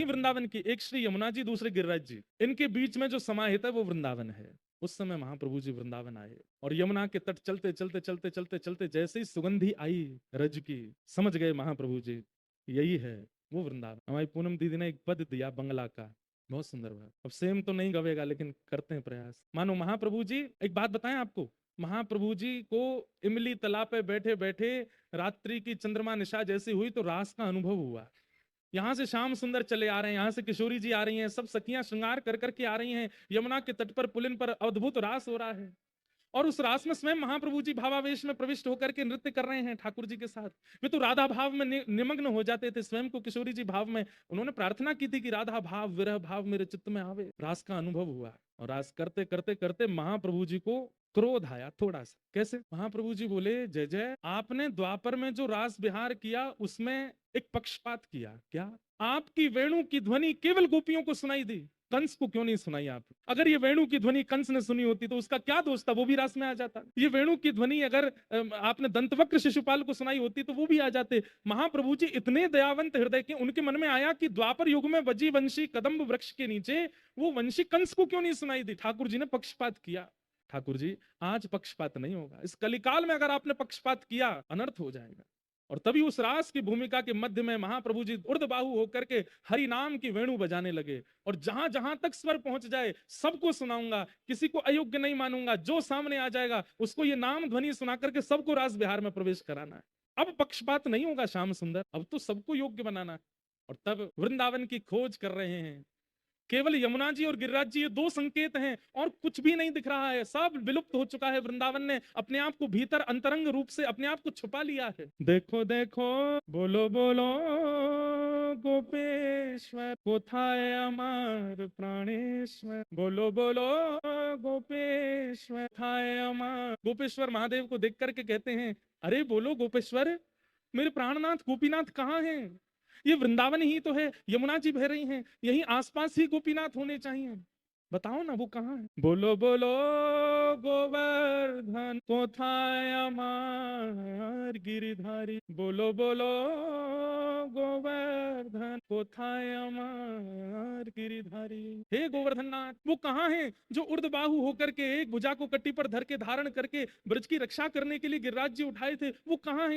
वृंदावन की, एक श्री यमुना जी, दूसरे गिरिराज जी, इनके बीच में जो समाहित है वो वृंदावन है। उस समय महाप्रभु जी वृंदावन आए और यमुना के तट चलते चलते चलते चलते चलते जैसे ही सुगंधी आई रज की, समझ गए महाप्रभु जी यही है वो वृंदावन। हमारी पूनम दीदी ने एक पद दिया बंगला का, बहुत सुंदर बात। अब सेम तो नहीं गवेगा लेकिन करते हैं प्रयास। मानो महाप्रभु जी, एक बात बताएं आपको, महाप्रभु जी को इमली तालाब पे बैठे बैठे रात्रि की चंद्रमा निशा जैसी हुई तो रास का अनुभव हुआ। यहां से श्याम सुंदर चले आ रहे हैं, यहां से किशोरी जी आ रही हैं, सब सखियां श्रृंगार कर करके आ रही हैं, यमुना के तट पर पुलिन पर अद्भुत रास हो रहा है। और उस रास में स्वयं महाप्रभु जी भावावेश में प्रविष्ट होकर के नृत्य कर रहे हैं ठाकुर जी के साथ। वे तो राधा भाव में निमग्न हो जाते थे, स्वयं को किशोरी जी भाव में, उन्होंने प्रार्थना की थी कि राधा भाव विरह भाव मेरे चित्त में आवे। रास का अनुभव हुआ और रास करते करते करते महाप्रभु जी को क्रोध आया थोड़ा सा। कैसे? महाप्रभु जी बोले, जय जय, आपने द्वापर में जो रास विहार किया उसमें एक पक्षपात किया। क्या? आपकी वेणु की ध्वनि केवल गोपियों को सुनाई दी, कंस को क्यों नहीं सुनाई आप? अगर ये वेणु की ध्वनि कंस ने सुनी होती तो उसका क्या दोष था, वो भी रास में आ जाता। ये वेणु की ध्वनि अगर आपने दंतवक्र शिशुपाल को सुनाई होती तो वो भी आ जाते। महाप्रभु जी इतने दयावंत हृदय के, उनके मन में आया कि द्वापर युग में बजी वंशी कदम्ब वृक्ष के नीचे वो वंशी कंस को क्यों नहीं सुनाई दी। ठाकुर जी ने पक्षपात किया। ठाकुर जी, आज पक्षपात नहीं होगा, इस कलिकाल में अगर आपने पक्षपात किया अनर्थ हो जाएगा। और तभी उस रास की भूमिका के मध्य में महाप्रभु जी ऊर्ध्वबाहु होकर के हरि नाम की वेणु बजाने लगे और जहां जहां तक स्वर पहुंच जाए सबको सुनाऊंगा, किसी को अयोग्य नहीं मानूंगा, जो सामने आ जाएगा उसको ये नाम ध्वनि सुना करके सबको रास बिहार में प्रवेश कराना है। अब पक्षपात नहीं होगा श्याम सुंदर, अब तो सबको योग्य बनाना है। और तब वृंदावन की खोज कर रहे हैं। केवल यमुना जी और गिरिराज जी ये दो संकेत हैं और कुछ भी नहीं दिख रहा है, सब विलुप्त हो चुका है। वृंदावन ने अपने आप को भीतर अंतरंग रूप से अपने आप को छुपा लिया है। देखो देखो, बोलो बोलो गोपेश्वर, कोथाय अमर प्राणेश्वर, बोलो बोलो गोपेश्वर, कोथाय अमर। गोपेश्वर महादेव को देख करके कहते हैं, अरे बोलो गोपेश्वर, मेरे प्राणनाथ गोपीनाथ कहाँ हैं? ये वृंदावन ही तो है, यमुना जी बह रही हैं, यहीं आसपास ही गोपीनाथ होने चाहिए, बताओ ना वो कहाँ है? बोलो बोलो गोवर्धन, कोथाय अमर गिरिधारी, बोलो बोलो गोवर्धन, कोथाय अमर गिरिधारी। हे गोवर्धन नाथ, वो कहाँ है जो ऊर्ध्वबाहु होकर के एक भुजा को कट्टी पर धर के धारण करके ब्रज की रक्षा करने के लिए गिरिराज जी उठाए थे, वो कहाँ है?